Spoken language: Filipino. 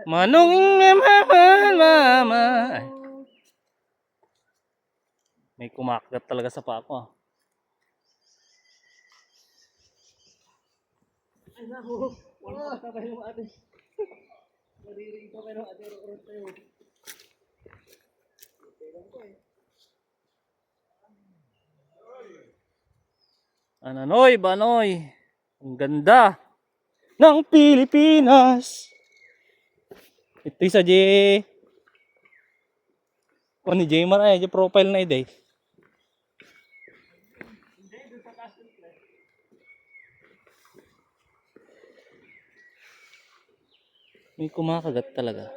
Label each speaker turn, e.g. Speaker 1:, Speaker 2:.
Speaker 1: Manong mama. Ay, may kumakagat talaga sa paa ko ah.
Speaker 2: Ay naku, wala pa tayo ate. Nariring pa kayo ate ro tayo.
Speaker 1: Ananoy, banoy. Ang ganda ng Pilipinas. Ito sa J. O ni Jaymar ay, J profile na ide. May kumakagat talaga.